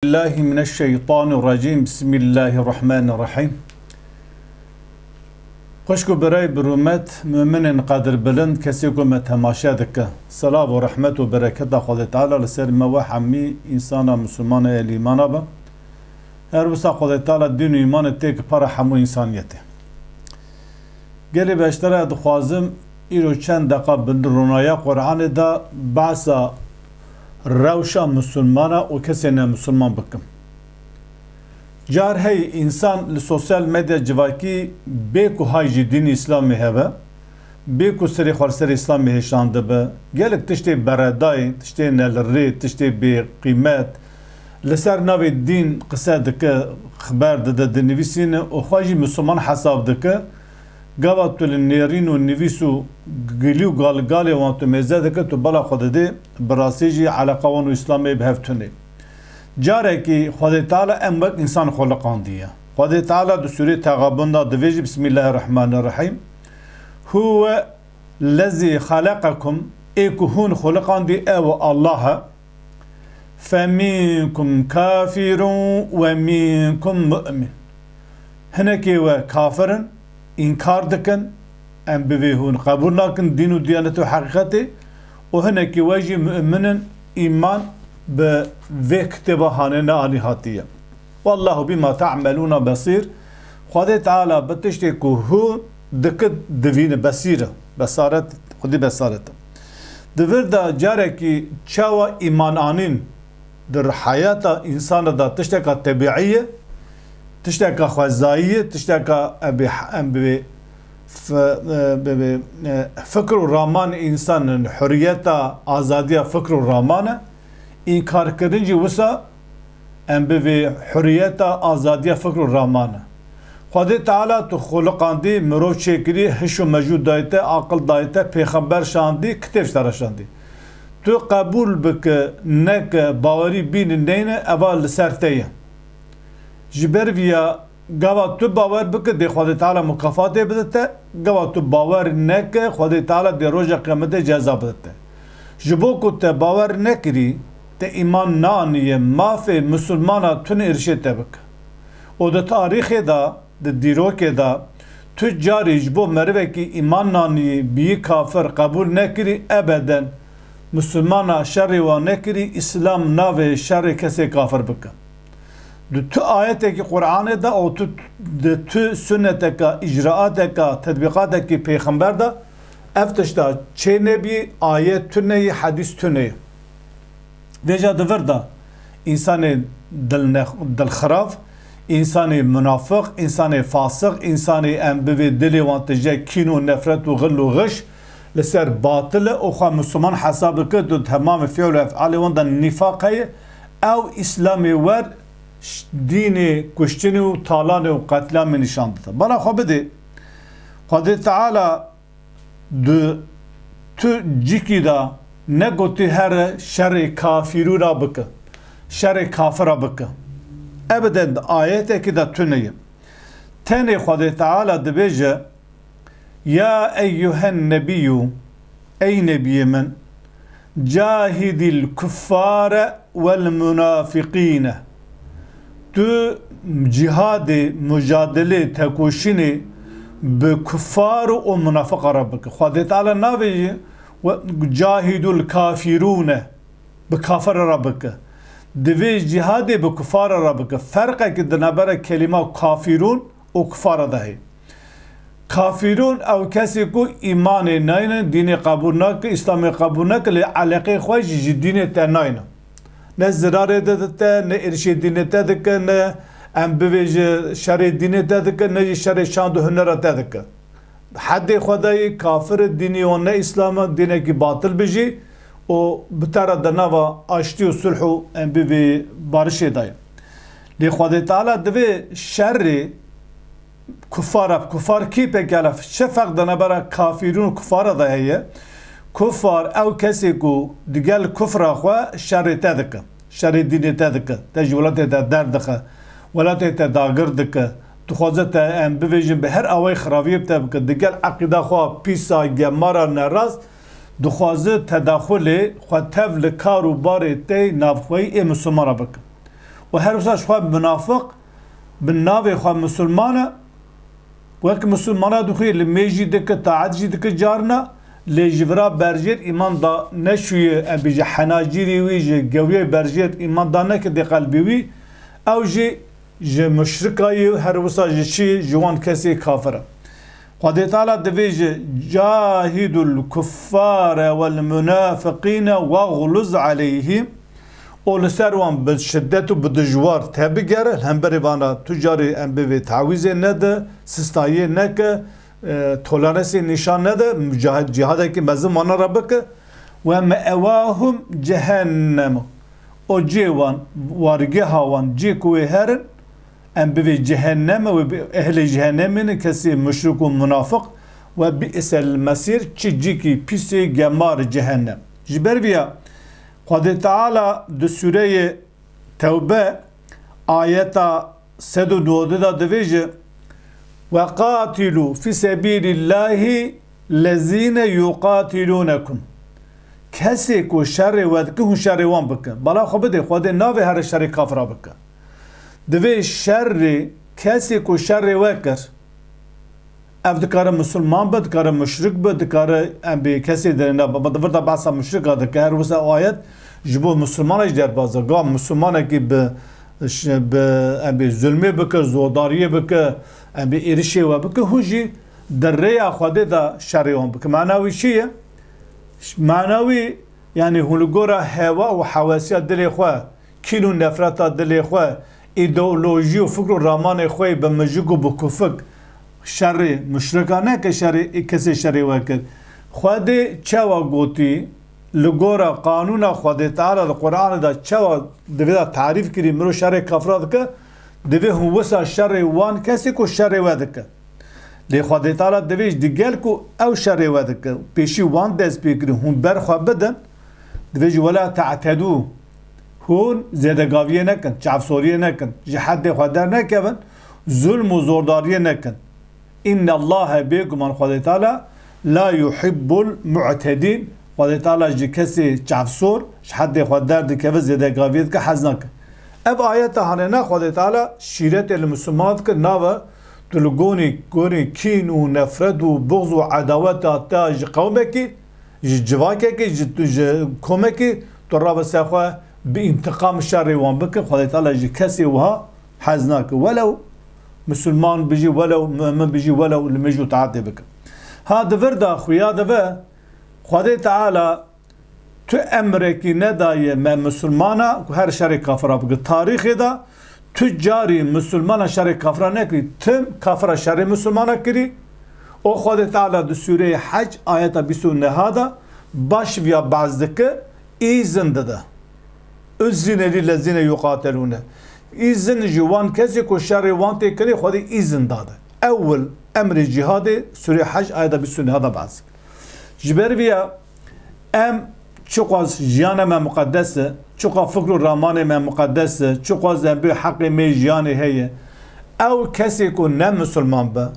Billahi mineşşeytanirracim. Bismillahirrahmanirrahim. Xoşku beray birumet müminin qadir bilind kesi ku me temaşa dike. Salam ve rahmet ve bereket da Xwedê Teala li ser me ve hemî insana Müslümana el îmana be. Her wisa Xwedê Teala din û îmanê tê ki para hemû insaniyetê. Gelê beştere dixwazim îro çend deqa bi ronaya Qur'anê da behsa rewşa Müslümana û kesê ne Müslüman bikim. Car hey insan li sosyal medya civakî bê ku hay jî dînê İslamê hebe, bê ku serê xwe li ser İslamê hêşan dibe, gelek tiştê beredayê, tiştê nelirê, tiştê bêqîmet li ser navê dîn qise dike, xeber dide, dinivîsîne û xwe jî Müslüman hesab dike. Gava tu li nêrîn û nivîs û gilî û galgalê wan tu mêze dike, tu bela xwe didê bi rastî jî eleqa wan û İslamê bi hev tune. Carekî Xwedê Teala em wek însan xwe. Xwedê Teala di sûrê Tegabûn da divê jî Bismillahirrahmanirrahim. Huve lezî xeleqekum ê ku hûn xwe ew Allah e. Feminkum kafirun ve minkum mu'min. Hinekê we kafirin, inkar dikin, em bi vê hûn qebûl nakin dîn û diyanet û heqîqetê û hinekî we jî müminin îman bi vê kitêba hanene anî hatiye. Wallahu bima ta'melûne besîr. Xwedê Teala bi tiştê ku hûn dikit divîne besîr e. Besaret, xwedî besaret e. Di vir de carekî çawa îman anîn di hayata insana da tişteka tebîî ye, tişteka xwezayî ye, tişteka em bi fikr û raman insanın hurriyeta, azadiya fikr û ramane inkar kirin jî wisa em bi vê hurriyeta, azadiya fikr û ramane. Xwedê Teala tu xuluqandî, mirov çêkirî, hiş û mecûd dayê te, aqil dayê te, pêxember şandî, kitêb ji te re şandî. Tu qebûl bike neke bawerî bînî neyne eva li ser te ye. Ji ber vîya gava tu bawer bike dê Xwedê Teala mukafatê bide te, gava tu bawer neke Xwedê Teala dê roja qiyametê ceza bide te. Ji bo ku te bawer nekirî, te îman nanîye, mafê Müslümana tune êrişê te bike. û di tarîxê da, di dîrokê da tu carî ji bo merivekî îman nanî bîyî kafir qebûl nekirî, ebeden Müslümana şerrê wan nekirî, İslam navê şerrê kesê kafir bike. Di tu ayetekî Qur'anê da û di tu sünneteka, icraateka, tedbîqatekî pêxember da ev tişta çê nebî, ayet tuneyê, hedîs tuneyê. Vêja di vir da însanê dilxiraf, însanê münafık, însanê fasık, însanê em bi vê dilê wan tije kîn û nefret û xil û xiş li ser batil e û xwe Müslüman hesab dike, tu temamê fi'l û ef'alê wan da nîfaq heye, ew İslamê wer dînê kuştinê û talanê û qetlamê nîşan dide. Bala xwe bidê Xwedê Teala di tu cikî da negotî here şerê kafîrûna bike, şerê kafira bike. Ebeden ayetekî da tuneye. Tenê Xwedê Teala dibêje ya eyyuhen nebiyyû, ey nebiyê min, cahidil kuffâre vel münafıkîne. Tu cihadê, mücadelê, tekoşînê bi kuffar û münafıqa re bike. Xwedê Teala navê cahidul kafirûne, bi kafira re bike. Divê cihadê bi kufara re bike. Ferqekî di navbera kelîma kafîrûn û kufara de heye. Kafîrûn ew kesê ku îmanê nayîne, dînê qebûl nake, İslamê qebûl nake, lê eleqê xwe jî ji dînê te nayîne. Ne zirarê de dite, ne êrişê dînê te dike, ne em bivê ji şerê dînê te dike, ne jî şerê şand û hunera te dike. Hedê xwe dayê kafir dînê wan ne İslamê dînekî batıl bijî û bitara di nava aştî û sulh û em bi vê barişê de ye. Lê Xwedê Teala divê şerrê kufar, kufar kî pekala çi feq di navbera kafîrûn û kufara de heye? Kufar ew kesê ku digel kufra xwe şerê te dike, şerê dînê te dike, te ji welatê te derdixe, welatê te dagir dike, dixwaze te em bivêjin bi her awayê xirabiyê te bike, digel eqîda xwe pîsa, gemara, nerast, dixwaze tedaxulê xwe tev li kar û barê te navxweyî ê Müslümana bike. و هر وساش خواه منافق بالناوی خواه مسلمانه وک مسلمانه دخوی لمیجی دکه طاعت جی دکه جارنا لجبرا برجر ایمان دا نشوی بیجه حناجیری وی جه گویه برجر ایمان دا نکه دی قلبی وی او جه مشرکایی هر وسا جه چی جوان کسی کافره قد تعالى دفيج جاهد الكفار والمنافقين واغلظ عليهم ولسروان بالشدة وبالدجوار تبقر هم بريبانا تجاري ام بي تعويز نده سستايي نك تولانسي نشان نده مجاهد جهاد كي مزم وانا ربك ومأواهم جهنم او جيوان وارجها وان جي كوي هرن ام بي جهنم و اهل جهنم كسي مشرك ومنافق وبئس المسير تشجي كي بيسي جمار جهنم جبر بيا قد تعالى دو سوره توبه آية سد دودة دفيج وقاتلوا في سبيل الله الذين يقاتلونكم كسي كو شر ودكه شر وان بك بلا خبده خود ناوي هر شر كافر بك دوی شر کسی کو شر وکر اف دکاره مسلمان بود دکاره مشرک بود دکاره ام بی کسی درنده بدور دا بحثا مشرک آده که هر وسا آیت جبو مسلمان اش در بازه گام مسلمان که به ام بی ظلمه بکر زوداریه بکر ام بی ایرشه و بکر هنجی در ریا خوده دا شریان بکر معناوی چیه؟ معناوی یعنی هلگورا هوا و حواسیات دلی خواه کینو نفرتا دلی خواه ایدئولوژی و فکر و رامان خوی به مجگو بکفک شر مشرکانه که شر کسی شری وکر خود چوا گوتی لگورا قانون خود تعالی دا قرآن دا چوا دوی تعریف کری مرو شر کافراد که دوی هوسا شر وان کسی کو شر ودکه لی خود تعالی دویش دیگل کو او شر ودکه پیشی وان دست بکری هم برخوا بدن دویش ولا تعتدو هون زیادگاویه نکن چافسوریه نکن جحد خوددار نکن ظلم و زورداریه نکن ان الله بیگمان خود تعالی لا يحب المعتدين خود تعالی جی کسی چافسور جحد خوددار دکه و زیادگاویه که حز نکن اب آیت هنه خود تعالی شیرت المسلمات که ناو تلگونی کین و نفرت و بغض و عداوت تا قومکی جواکی قومکی تو را بسخوا بانتقام الشر وان بك خدای تعالی جي كسي وها حزناك ولو مسلمان بيجي ولو مؤمن بيجي ولو المجو تعدي بك هذا فردا خويا دبا خدای تعالی تو امريكي ندايه ما مسلمانا هر شر كافر بك تاريخ دا تجاري مسلمان شر كافر نكري تم كافر شر مسلمان كري او خدای تعالی د سوره حج آیت 29 هذا باش ويا بعضك اذن ده اذن للذين يقاتلون اذن جوان كذا كو شر وان تكلي خدي اذن داده اول امر الجهاد سوره حج ايده بالسنه هذا بعض جبر بيا ام چقاز جيان ما مقدسه چقا فكر الرحمن ما مقدسه چقاز به حق مي جيان هي او كسي كو نم مسلمان با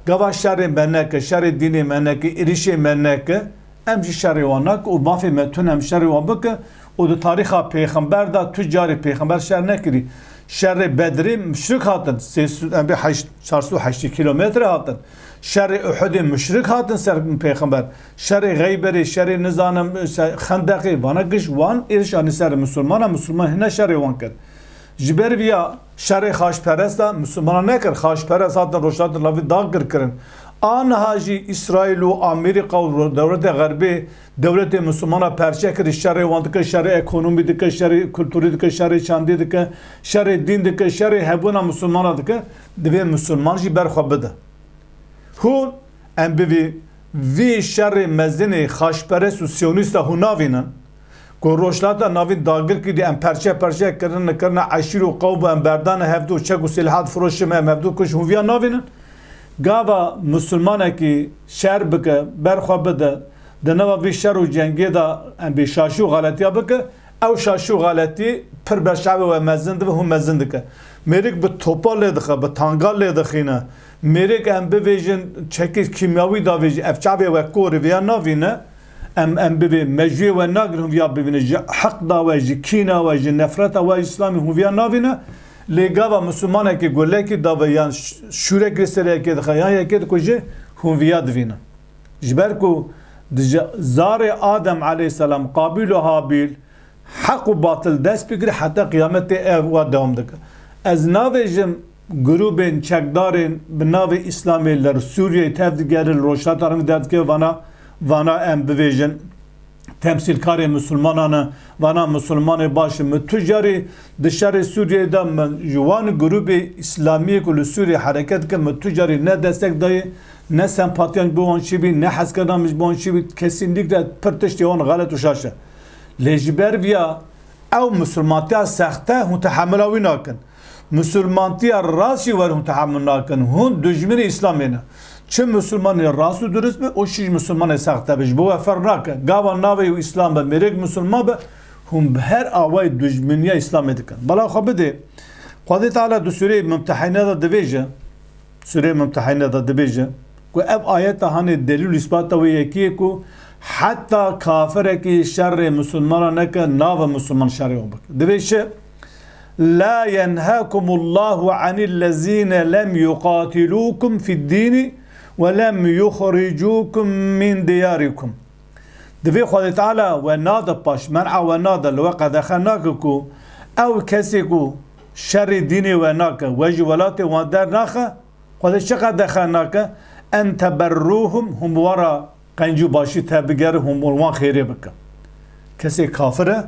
گوا شر منك شر دين منك اريشه منك ام شر وانك و ما في متنم شر وانك او د تاریخ پیغمبر دا تجاری پیغمبر شر نکری شر بدری مشرک هاتن 408 کیلومتر هاتن شر احد مشرک هاتن سر پیغمبر شر غیبری شر نظام خندقی وانگش وان ارشان سر مسلمان هنه شر وان کرد جبر بیا شر خاش پرست مسلمان نکر خاش پرست هاتن روشات لاوی داغ کرن آنها جی اسرائیل و امریکا و دولت غربی دولت مسلمان پرچه کرد شر واندک شر اکونومی دک شر کلتوری دک شر چاندی دک شر دین دک شر هبونا مسلمان دک دوی مسلمان جی برخوا بده هون ام بی وی شر مزن خاشپرست و سیونیست هوناوینن کو روشلاتا ناوین داگر کی دی ام پرچه کرن عشیر و قوم ام بردان هفدو چک و سلاحات فروش ام هفدو کش هویا ناوینن گاوا مسلمانه کی شر بکه برخوا بده دنوا وی شر و جنگی دا ام بی شاشو غلطی بکه او شاشو غلطی پر بشعب و مزند و هم مزند که میریک به توپا لیدخه به تانگال لیدخینه میریک ام بی ویژن چکی کیمیاوی دا ویژن افچابی و کوری ویا ناوینه ام ببی مجوی و ناگر هم ویا ببینه حق دا و جی کینا و جی نفرت و اسلامی هم ویا نابینه لگاوا مسلمانه که گله که دا و یان شوره گرسته که دخیان که کجه هم ویا دوینه جبر کو زار آدم علیه السلام قابل و حابیل حق و باطل دست بگیره حتی قیامت و دوام دکه از ناویجم گروبین چکدارین به ناو اسلامی لر سوریه تفدیگر روشات آرم درد که وانا ام بویژن تمثیل کاری مسلمانانه وانا مسلمان باشه متجاری دشار سوریه دا من جوان گروب اسلامی کل سوریه حرکت که متجاری نه دستک دای نه سمپاتیان بوان شیبی نه حس کردامش بوان شیبی kesinlikle پرتشتی اون غلط و شاشه لجبر بیا او مسلمانتی سخته هم تحملاوی ناکن مسلمانتی راسی ور هم تحمل ناکن هون دجمن اسلامینه چه مسلمان راست و درست به او شیش مسلمان سخته بش بو فرناکه گاوا ناوی و اسلام به میرک مسلمان به هم به هر آوای دجمنی اسلام دکن بلا خب بده خدا تعالی دو سوره ممتحنه دا دویجه سوره ممتحنه دا دویجه کو اب آیت هانه دلیل اثبات و یکی کو حتی کافر کی شر مسلمان نکه ناو مسلمان شر بک دویشه لا ينهاكم الله عن الذين لم يقاتلوكم في الدين ولم يخرجوكم من دياركم دوی خدا تعالی و ناده پاش منع و ناده لوقت دخناکو او کسی کو شر دینی و ناکه و جولات و در ناخه خدا چقدر دخناکه ان تبروهم هم ورا قنجو باشی تبگر هم وان خیره بکه کسی کافره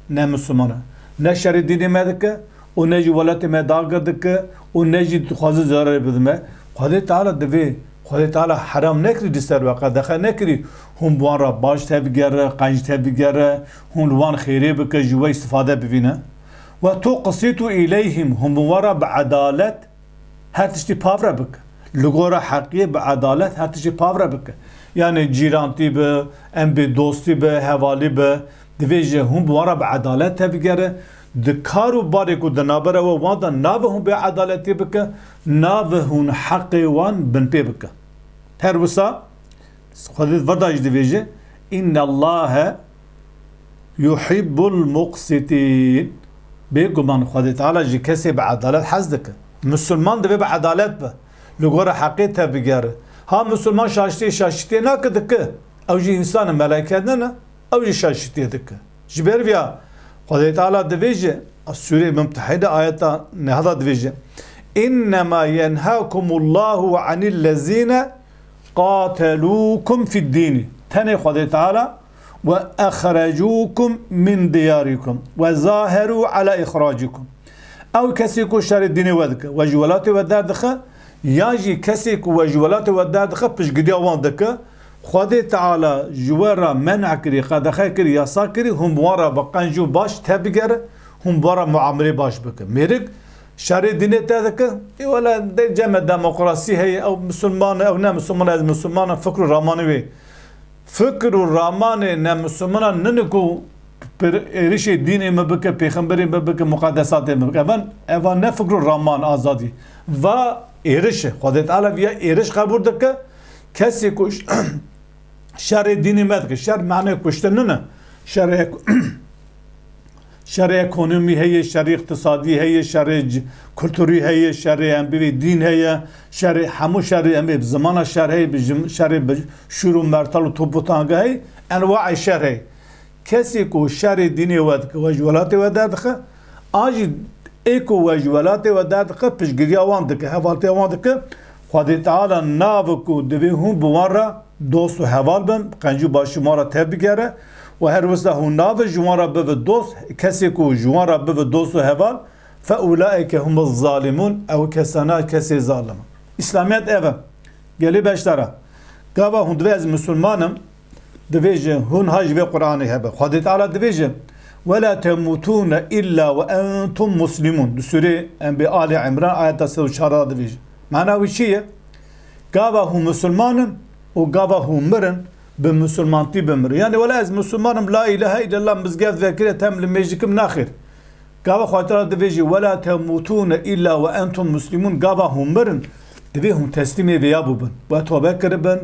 نه مسلمانه نه شر دینی مدکه و نه جولات مداغه دکه و نه جی خوازه زاره بدمه خدا تعالی دوی خدا تعالی حرام نکری دستر وقت دخل نکری هم وان را باش تبگره قنج تبگره هم وان خیره بکه جوه استفاده ببینه و تو قصیتو الیهم هم وان به عدالت هر تشتی پاوره بکه لگورا حقیه به عدالت هر تشتی پاوره بکه یعنی جیرانتی به ام به دوستی به حوالی به دویجه هم وان به عدالت تبگره دکارو باری کو دنابره و وان دا ناوه هم به عدالتی بکه ناوه هم حق وان بن پی بکه هر وسا خودت ورداج دویجه ان الله يحب المقسطين بيگمان خدا تعالی جی کسی به عدالت حز دکه مسلمان دوی به عدالت به لگور حقی تبگره ها مسلمان شاشتی نکده که او جی انسان ملائکت نه او جی شاشتی دکه جبر بیا خدا تعالی دویجه سوره ممتحنه آیتا نهدا دویجه انما ينهاكم الله عن الذين قاتلوكم في الدين تنه خدا تعالی واخرجوكم من دياركم وظاهروا على اخراجكم او کسی کو شر دینی ودکه و جولات و دردخه یا جی کسی کو و جولات و دردخه پشگدی آوان دکه خدا تعالی جوارا منع کری خدخه کری یاسا کری هم وارا بقنجو باش تبگره هم وارا معامله باش بکه میرک شر دینی تدکه ای ولا جمع دموکراسی هی او مسلمان او نه مسلمان از مسلمان فکر رامانوی فکر رامان نه مسلمان ننکو پر ایرش دینی مبکه پیغمبری مبکه مقدسات مبکه اون نه فکر رامان آزادی و ایرش خدا تعالی بیا ایرش قبول دکه کسی کش شر دینی مدکه شر معنی کشتن نه شر اکونومی هی شر اقتصادی هی شر کلتوری هی شر امبی دین هی شر همو شر امبی زمان شر هی شر شروع مرتل و توبوتانگه هی انواع شر هی کسی کو شر دینی ودکه و جولات و دردخه آج ایکو و جولات و دردخه پشگیری آوان دکه حوالتی آوان دکه خدا تعالی ناو کو دوی هم بوارا دوست و حوال بن قنجو باشی مارا تبگره و هر وسته هم ناو جوارا به دوست کسی کو جوارا به دوست و حوال فاولئک هم الظالمون او کسانا کسی ظالم اسلامیت اوه گلی بشتره گاوا هم دوی از مسلمانم دویجه هون هاج و قرآنی هبه خدا تعالی دویجه ولا تموتون الا وانتم مسلمون دو سوره انبیاء آل عمران آیت 104 دویجه معنی چیه؟ گاوا هم مسلمانم و گاوا هم مرن به مسلمانتی بمره یعنی ولا از مسلمانم لا اله الا الله مزگفت وکره تمل مجدکم ناخر گاوا خاطر دویجه ولا تموتون الا وانتم مسلمون گاوا هم مرن دوی هم تسلیمی ویا ببن و توبه کربن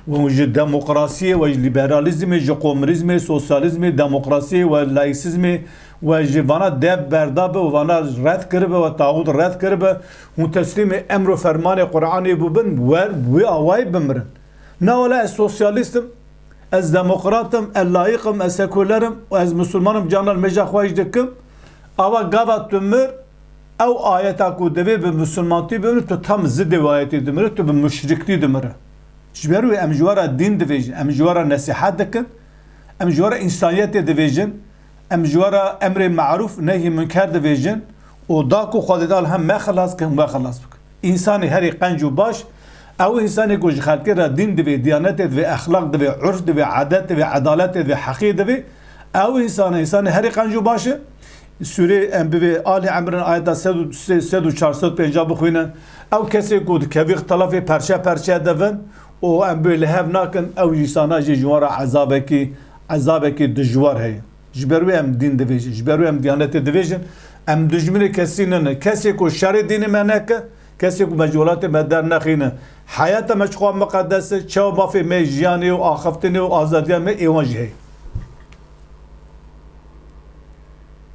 و جه دموکراسی و لیبرالیزم جه قومریزم سوسیالیزم دموکراسی و لایسیزم و جه وانا دب بردابه و وانا رد کربه و تاغوت رد کربه هم تسلیم امر و فرمان قرآنی ببن و آوای بمرن نه ولا سوسیالیستم از دموکراتم اللایقم از سکولرم و از مسلمانم جانال مجا خواهش دکم اوا گاوا تمر او آیتا کو دوی به مسلمانتی بمره تو tam zıd ayeti demire تو به müşrikti demire جبرو ام جوارا دین دویجن ام جوارا نصیحت دکن ام جوارا انسانیت دویجن ام جوارا امر معروف نهی منکر دویجن و دا کو خود دال هم ما خلاص که ما خلاص بک انسانی هری قنج و باش او انسانی کو خلقی را دین دوی دیانت دوی اخلاق دوی عرف دوی عادت دوی عدالت دوی حقیق دوی او انسانی هری قنج و باشه سوره انبیاء آل عمران آیت 350 بخوینن او کسی کو کوی اختلاف پرچه دون و انبیاء لهف ناکن او انسان جوار عذابکی دجوار هی جبروی ام دین دویجن جبروی ام دیانت دویجن ام دجمن کسی نه کسی کو شر دین منک کسی کو مجولات مدر نخینه حیات مشخوام مقدس چاو بافی می جیانی و آخفتنی و آزادی می ایوان جهی